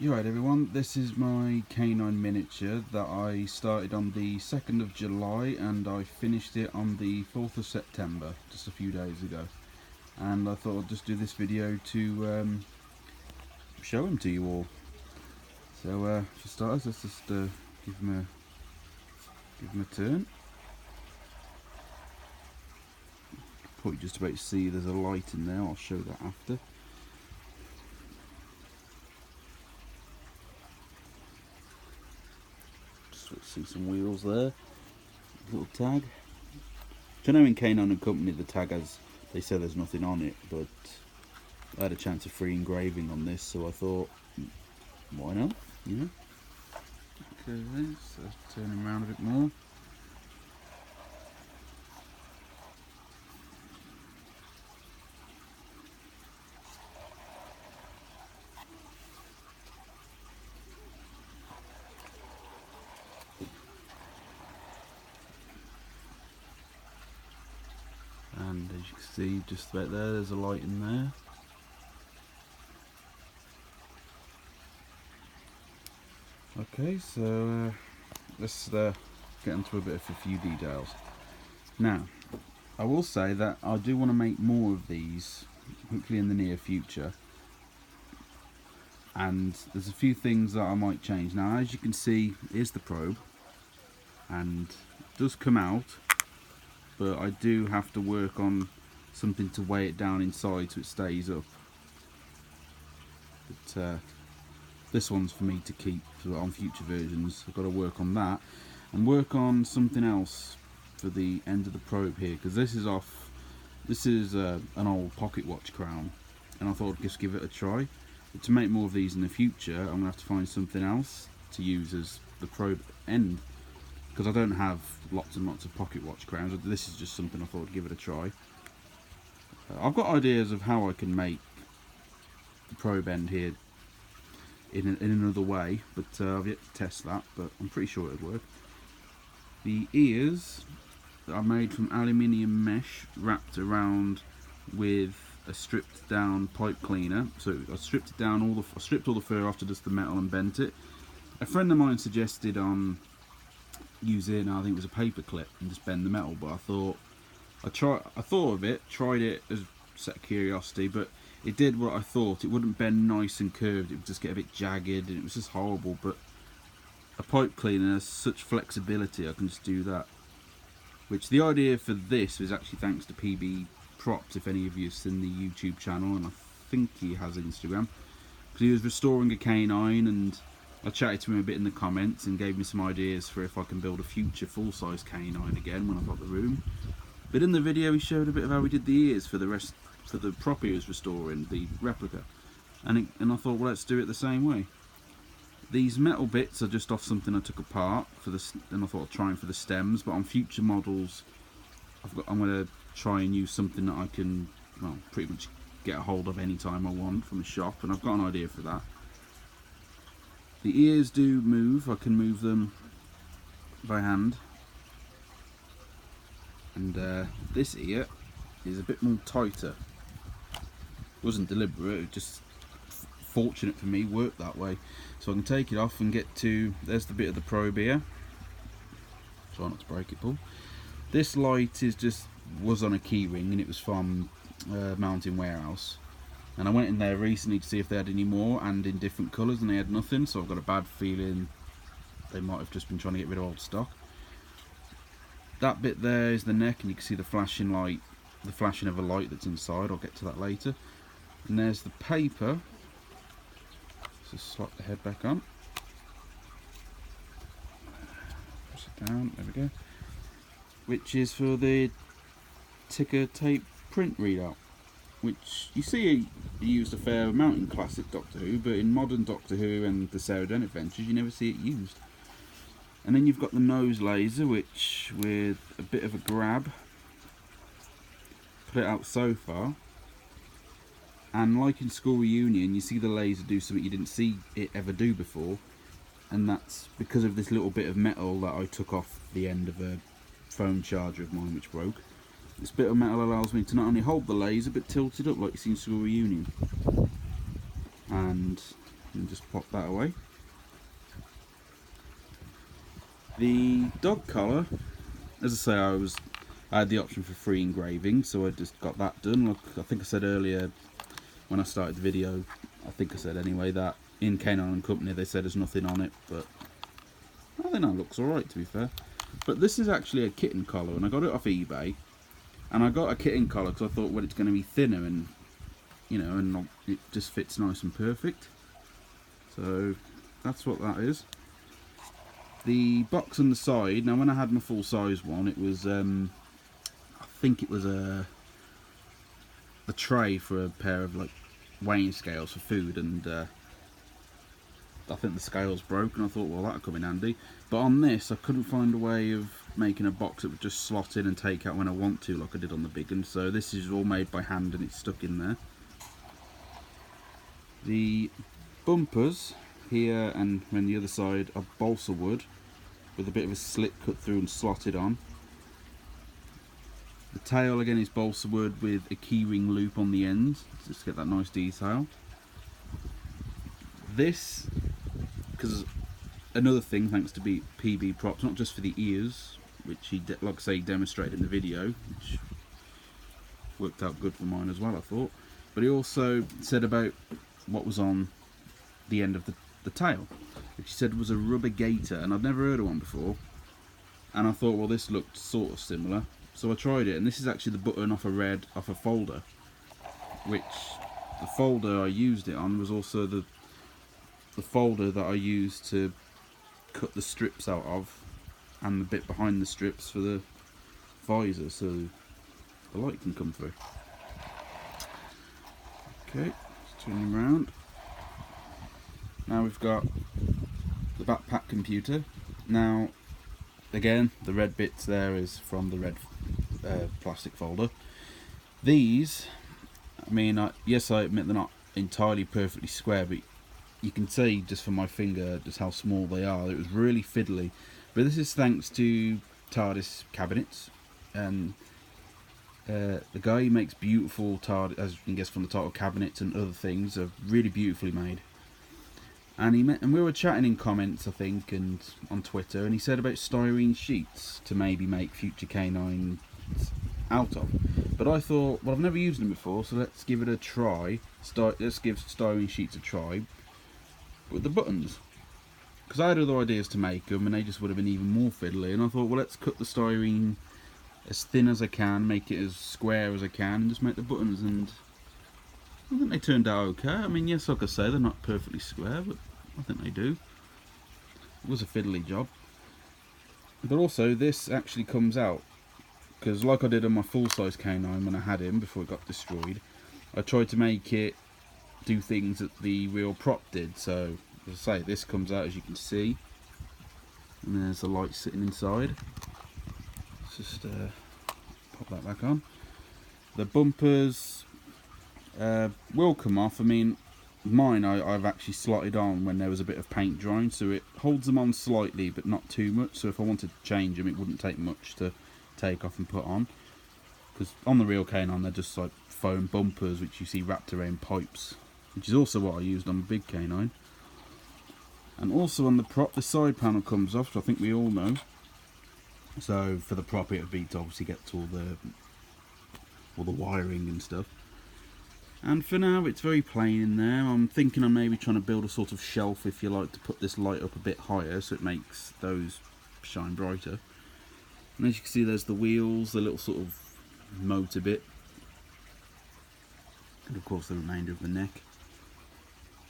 You're right everyone, this is my canine miniature that I started on the 2nd of July and I finished it on the 4th of September, just a few days ago. And I thought I'd just do this video to show him to you all. So for starters, let's just give him a turn. Probably just about to see there's a light in there, I'll show that after. See some wheels there, little tag. I know in Canine and Company the tag has, they say there's nothing on it, but I had a chance of free engraving on this, so I thought, why not, you know. Okay, so turn him around a bit more. And as you can see, just about there's a light in there. Okay, so let's get into a few details. Now, I will say that I do want to make more of these, hopefully in the near future. And there's a few things that I might change. Now, as you can see, here's the probe, and it does come out. But I do have to work on something to weigh it down inside so it stays up. But this one's for me to keep on future versions. I've got to work on that and work on something else for the end of the probe here, because this is off. This is an old pocket watch crown, and I thought I'd just give it a try. But to make more of these in the future, I'm gonna have to find something else to use as the probe end, because I don't have lots and lots of pocket watch crowns. This is just something I thought I'd give it a try. I've got ideas of how I can make the probe end here in another way, but I've yet to test that, but I'm pretty sure it would work. The ears that I made from aluminium mesh wrapped around with a stripped down pipe cleaner. So I stripped it down, I stripped all the fur off to just the metal and bent it. A friend of mine suggested on using, I think it was a paper clip, and just bend the metal, but I thought tried it as a set of curiosity, but it did what I thought. It wouldn't bend nice and curved, it would just get a bit jagged, and it was just horrible. But a pipe cleaner has such flexibility, I can just do that. Which the idea for this was actually thanks to PB Props, if any of you have seen the YouTube channel, and I think he has Instagram, because he was restoring a canine, and I chatted to him a bit in the comments and gave me some ideas for if I can build a future full-size canine again when I've got the room. But in the video he showed a bit of how he did the ears for the prop he was restoring, the replica. And I thought, well, let's do it the same way. These metal bits are just off something I took apart, and I thought I'd try them for the stems, but on future models I'm going to try and use something that I can, well, pretty much get a hold of any time I want from a shop, and I've got an idea for that. The ears do move, I can move them by hand. And this ear is a bit more tighter. It wasn't deliberate, it just fortunate for me worked that way. So I can take it off and get to, there's the bit of the probe here. Try not to break it, Paul. This light was on a key ring, and it was from Mountain Warehouse. And I went in there recently to see if they had any more, and in different colours, and they had nothing, so I've got a bad feeling they might have just been trying to get rid of old stock. That bit there is the neck, and you can see the flashing light, the flashing of a light that's inside. I'll get to that later. And there's the paper. Just slap the head back on. Press it down, there we go. Which is for the ticker tape print readout, which you see he used a fair amount in classic Doctor Who, but in modern Doctor Who and the Sarah Dent Adventures you never see it used. And then you've got the nose laser, which with a bit of a grab put it out so far, and like in School Reunion you see the laser do something you didn't see it ever do before, and that's because of this little bit of metal that I took off the end of a phone charger of mine which broke. This bit of metal allows me to not only hold the laser but tilt it up like you see in School Reunion. And and just pop that away. The dog collar, as I say, I had the option for free engraving, so I just got that done. Like I think I said earlier when I started the video, I think I said anyway, that in Canine and Company they said there's nothing on it, but I think that looks alright, to be fair. But this is actually a kitten collar, and I got it off eBay. And I got a kitten collar because I thought, well, it's going to be thinner and, you know, and not, it just fits nice and perfect. So that's what that is. The box on the side, now when I had my full size one, it was, I think it was a tray for a pair of like weighing scales for food, and I think the scales broke, and I thought, well, that'll come in handy. But on this, I couldn't find a way of making a box that would just slot in and take out when I want to, like I did on the big one. So this is all made by hand, and it's stuck in there. The bumpers here and on the other side are balsa wood with a bit of a slit cut through and slotted on. The tail again is balsa wood with a keyring loop on the end, just to get that nice detail. This, because another thing, thanks to PB Props, not just for the ears, which he, like I say, demonstrated in the video, which worked out good for mine as well, I thought. But he also said about what was on the end of the tail, which he said was a rubber gaiter, and I'd never heard of one before. And I thought, well, this looked sort of similar, so I tried it, and this is actually the button off a folder, which the folder I used it on was also the folder that I used to cut the strips out of, and the bit behind the strips for the visor, so the light can come through. Okay, let's turn him around. Now we've got the backpack computer. Now, again, the red bits there is from the red plastic folder. These, I mean, yes, I admit they're not entirely perfectly square, but you can see just from my finger just how small they are. It was really fiddly, but this is thanks to TARDIS cabinets, and the guy who makes beautiful TARDIS, as you can guess from the title, cabinets and other things are really beautifully made. And we were chatting in comments, I think, and on Twitter, and he said about styrene sheets to maybe make future canines out of. But I thought, well, I've never used them before, so let's give it a try. Let's give styrene sheets a try with the buttons, because I had other ideas to make them, and they just would have been even more fiddly. And I thought, well, let's cut the styrene as thin as I can, make it as square as I can, and just make the buttons. And I think they turned out okay. I mean, yes, like I say, they're not perfectly square, but I think they do. It was a fiddly job. But also, this actually comes out, because like I did on my full-size canine when I had him before it got destroyed, I tried to make it do things that the real prop did. So, as I say, this comes out, as you can see, and there's the light sitting inside. Let's just pop that back on. The bumpers will come off. I mean, mine I've actually slotted on when there was a bit of paint drying, so it holds them on slightly but not too much, so if I wanted to change them it wouldn't take much to take off and put on, because on the real canine they're just like foam bumpers which you see wrapped around pipes, which is also what I used on the big canine. And also on the prop, the side panel comes off, which I think we all know. So for the prop it would be to obviously get to all the wiring and stuff. And for now it's very plain in there. I'm thinking I'm maybe trying to build a sort of shelf, if you like, to put this light up a bit higher so it makes those shine brighter. And as you can see, there's the wheels, the little sort of motor bit, and of course the remainder of the neck.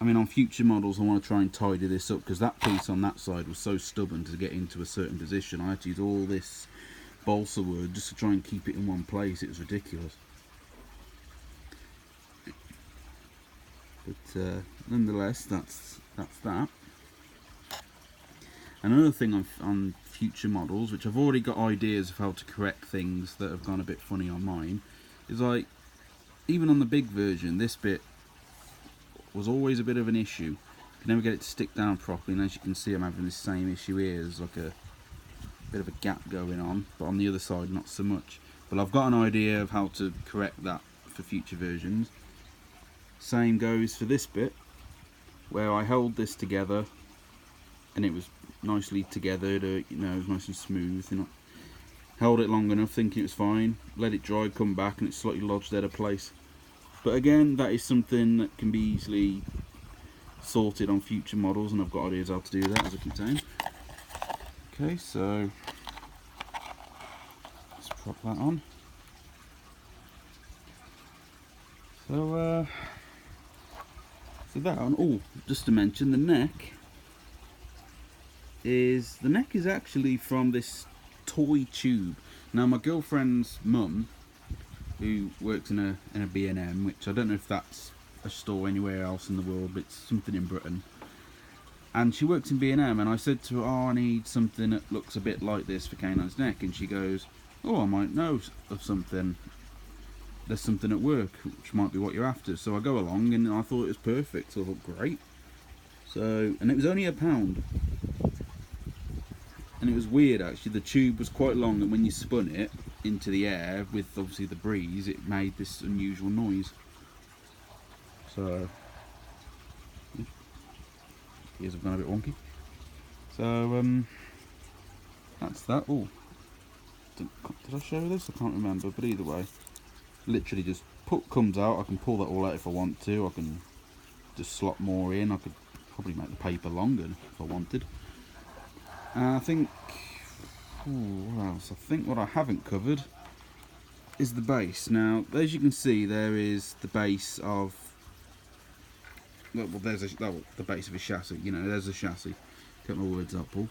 I mean, on future models I want to try and tidy this up, because that piece on that side was so stubborn to get into a certain position. I had to use all this balsa wood just to try and keep it in one place. It was ridiculous. But nonetheless, that's that. Another thing on future models, which I've already got ideas of how to correct things that have gone a bit funny on mine, is like, even on the big version, this bit was always a bit of an issue. You can never get it to stick down properly, and as you can see I'm having this same issue here. There's like a bit of a gap going on, but on the other side not so much. But I've got an idea of how to correct that for future versions. Same goes for this bit. where I held this together and it was nicely togethered, you know, it was nice and smooth, you know. Held it long enough thinking it was fine, let it dry, come back, and it's slightly lodged out of place. But again, that is something that can be easily sorted on future models, and I've got ideas how to do that, as I keep saying. Okay, so let's prop that on. So that on. Oh, just to mention, the neck is actually from this toy tube. Now, my girlfriend's mum, who works in a B&M, which I don't know if that's a store anywhere else in the world, but it's something in Britain. And she works in B&M, and I said to her, "Oh, I need something that looks a bit like this for Canine's neck," and she goes, "Oh, I might know of something. There's something at work which might be what you're after." So I go along, and I thought it was perfect. So I thought, great. So, and it was only £1. And it was weird actually, the tube was quite long, and when you spun it into the air with obviously the breeze, it made this unusual noise. So, ears have gone a bit wonky. So, that's that. Oh, did I show this? I can't remember, but either way, literally just comes out. I can pull that all out if I want to. I can just slot more in. I could probably make the paper longer if I wanted. I think, what else? I think what I haven't covered is the base. Now, as you can see, there is the base of, well, there's the base of a chassis. You know, there's a chassis. Get my words up, Paul.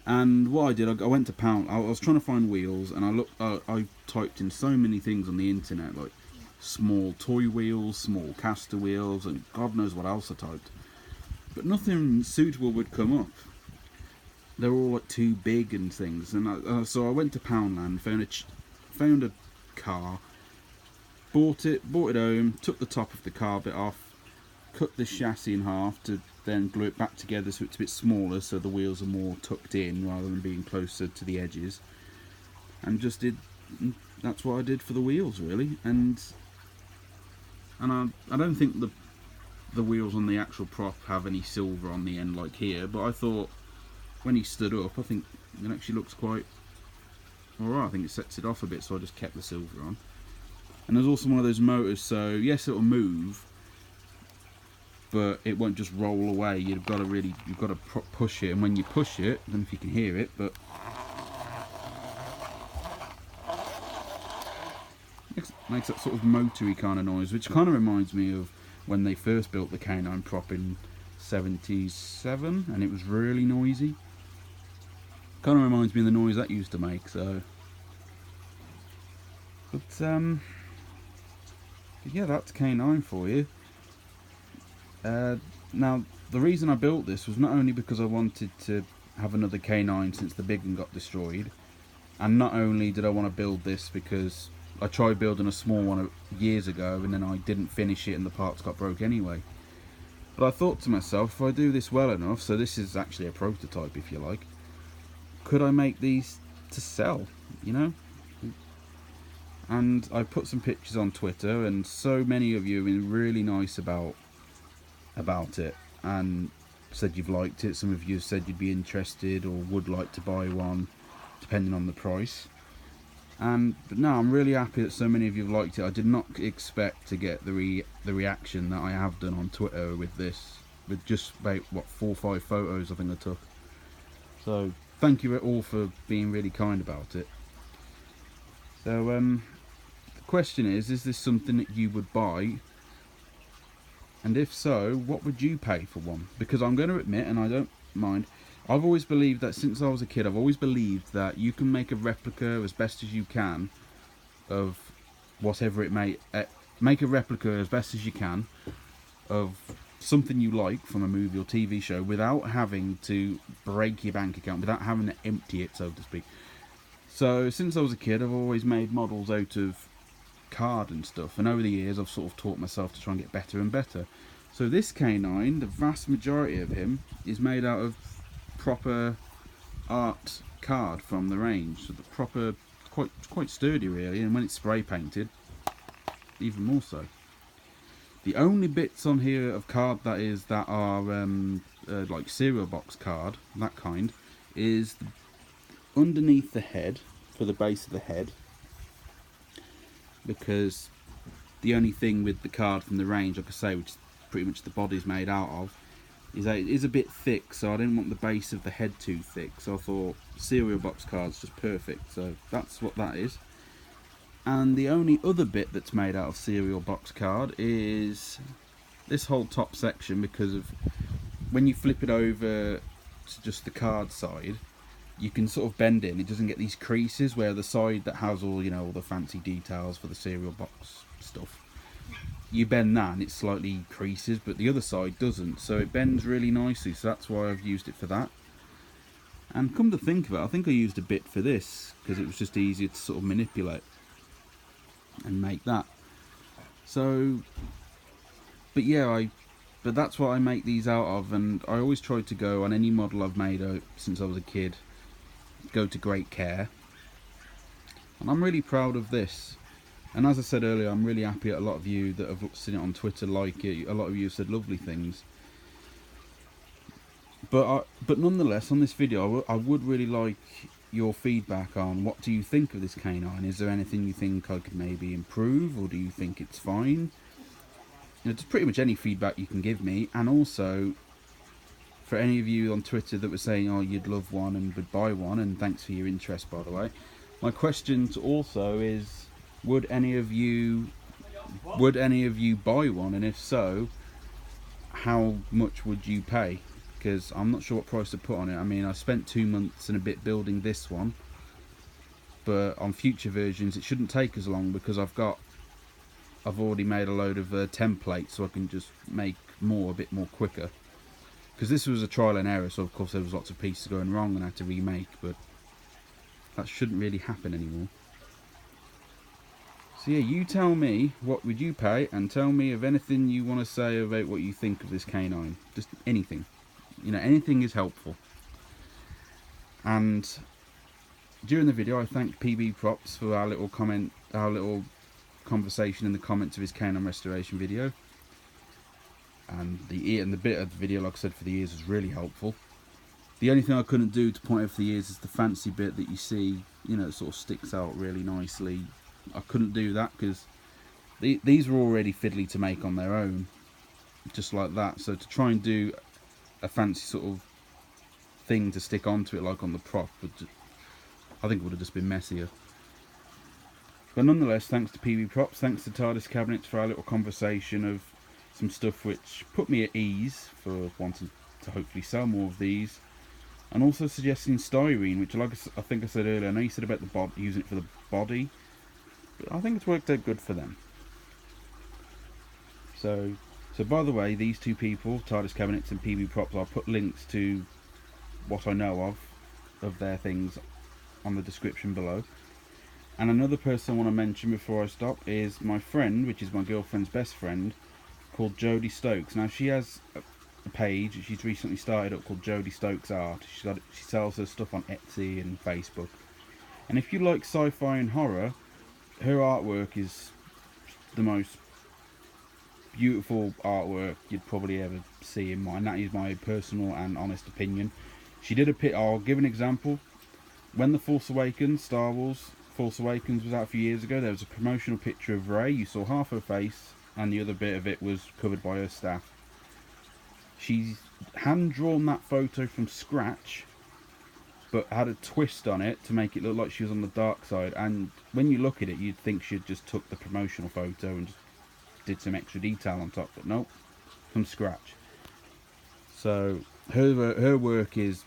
And what I did, I went to Pound. I was trying to find wheels, and I looked. I typed in so many things on the internet, like small toy wheels, small caster wheels, and God knows what else I typed. But nothing suitable would come up. They're all like too big and things, and so I went to Poundland, found a car, bought it home, took the top of the car bit off, cut the chassis in half to then glue it back together so it's a bit smaller, so the wheels are more tucked in rather than being closer to the edges, and that's what I did for the wheels really. And I don't think the wheels on the actual prop have any silver on the end like here, but I thought, when he stood up, I think it actually looks quite alright. I think it sets it off a bit, so I just kept the silver on. And there's also one of those motors, so yes, it'll move, but it won't just roll away. You've got to push it, and when you push it, I don't know if you can hear it, but it makes that sort of motory kind of noise, which kind of reminds me of when they first built the K9 prop in '77, and it was really noisy. Kind of reminds me of the noise that used to make. So, but yeah, that's K9 for you. Now, the reason I built this was not only because I wanted to have another K9 since the big one got destroyed, and not only did I want to build this because I tried building a small one years ago and then I didn't finish it and the parts got broke anyway. But I thought to myself, if I do this well enough, so this is actually a prototype if you like, could I make these to sell, you know? And I put some pictures on Twitter, and so many of you have been really nice about it and said you've liked it. Some of you have said you'd be interested or would like to buy one, depending on the price. But no, I'm really happy that so many of you have liked it. I did not expect to get the reaction that I have done on Twitter with this, with just about, what, 4 or 5 photos I think I took. So thank you all for being really kind about it. So the question is this something that you would buy? And if so, what would you pay for one? Because I'm going to admit, and I don't mind, I've always believed that since I was a kid, I've always believed that you can make a replica as best as you can of whatever it may, make a replica as best as you can of something you like from a movie or TV show without having to break your bank account, without having to empty it, so to speak. So since I was a kid, I've always made models out of card and stuff, and over the years I've sort of taught myself to try and get better and better. So this K9, the vast majority of him is made out of proper art card from the range, so the proper, quite sturdy really, and when it's spray painted, even more so. The only bits on here of card that are like cereal box card, that kind, is underneath the head, for the base of the head, because the only thing with the card from the range, like I say, which pretty much the body's made out of, is that it is a bit thick, so I didn't want the base of the head too thick, so I thought cereal box card's just perfect, so that's what that is. And the only other bit that's made out of cereal box card is this whole top section, because of when you flip it over to just the card side, you can sort of bend it and it doesn't get these creases, where the side that has all, you know, all the fancy details for the cereal box stuff, you bend that and it slightly creases, but the other side doesn't, so it bends really nicely, so that's why I've used it for that. And come to think of it, I think I used a bit for this because it was just easier to sort of manipulate and make that. So, but yeah, but that's what I make these out of, and I always try to go on any model I've made since I was a kid, go to great care, and I'm really proud of this. And as I said earlier, I'm really happy at a lot of you that have seen it on Twitter like it. A lot of you have said lovely things. But nonetheless, on this video, I would really like your feedback on what do you think of this canine. Is there anything you think I could maybe improve, or do you think it's fine? You know, just pretty much any feedback you can give me. And also, for any of you on Twitter that were saying, oh, you'd love one and would buy one, and thanks for your interest, by the way. My question also is, would any of you buy one, and if so, how much would you pay? Because I'm not sure what price to put on it. I mean, I spent 2 months and a bit building this one, but on future versions it shouldn't take as long, because I've already made a load of templates, so I can just make a bit more quicker. Because this was a trial and error, so of course there was lots of pieces going wrong and I had to remake, but that shouldn't really happen anymore. So yeah, you tell me, what would you pay, and tell me of anything you want to say about what you think of this canine. Just anything. You know, anything is helpful. And during the video I thanked PB Props for our little conversation in the comments of his canine restoration video. And the bit of the video, like I said, for the ears was really helpful. The only thing I couldn't do to point out for the ears is the fancy bit that you see, you know, it sort of sticks out really nicely. I couldn't do that because these were already fiddly to make on their own, just like that. So to try and do a fancy sort of thing to stick onto it like on the prop, I think it would have just been messier. But nonetheless, thanks to PB Props, thanks to TARDIS Cabinets for our little conversation of some stuff which put me at ease for wanting to hopefully sell more of these, and also suggesting styrene, which, like I think I said earlier, I know you said about using it for the body, but I think it's worked out good for them. So by the way, these two people, TARDIS Cabinets and PB Props, I'll put links to what I know of their things on the description below. And another person I want to mention before I stop is my friend, which is my girlfriend's best friend, called Jodie Stokes. Now she has a page she's recently started up called Jodie Stokes Art. She sells her stuff on Etsy and Facebook. And if you like sci-fi and horror, her artwork is the most beautiful artwork you'd probably ever see in mine. That is my personal and honest opinion. She did I'll give an example. When The Force Awakens, Star Wars Force Awakens was out a few years ago, there was a promotional picture of Rey. You saw half her face and the other bit of it was covered by her staff. She's hand drawn that photo from scratch, but had a twist on it to make it look like she was on the dark side. And when you look at it, you'd think she'd just took the promotional photo and just did some extra detail on top, but nope, from scratch. So her work is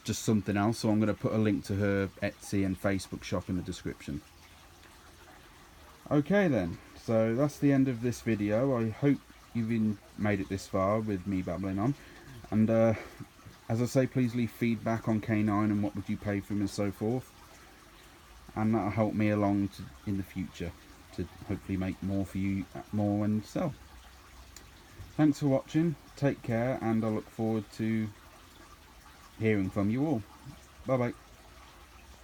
just something else, so I'm going to put a link to her Etsy and Facebook shop in the description. Okay then, so that's the end of this video. I hope you've made it this far with me babbling on, and as I say, please leave feedback on K9 and what would you pay for him and so forth, and that'll help me along in the future to hopefully make more for you, more and sell. Thanks for watching, take care, and I look forward to hearing from you all. Bye bye.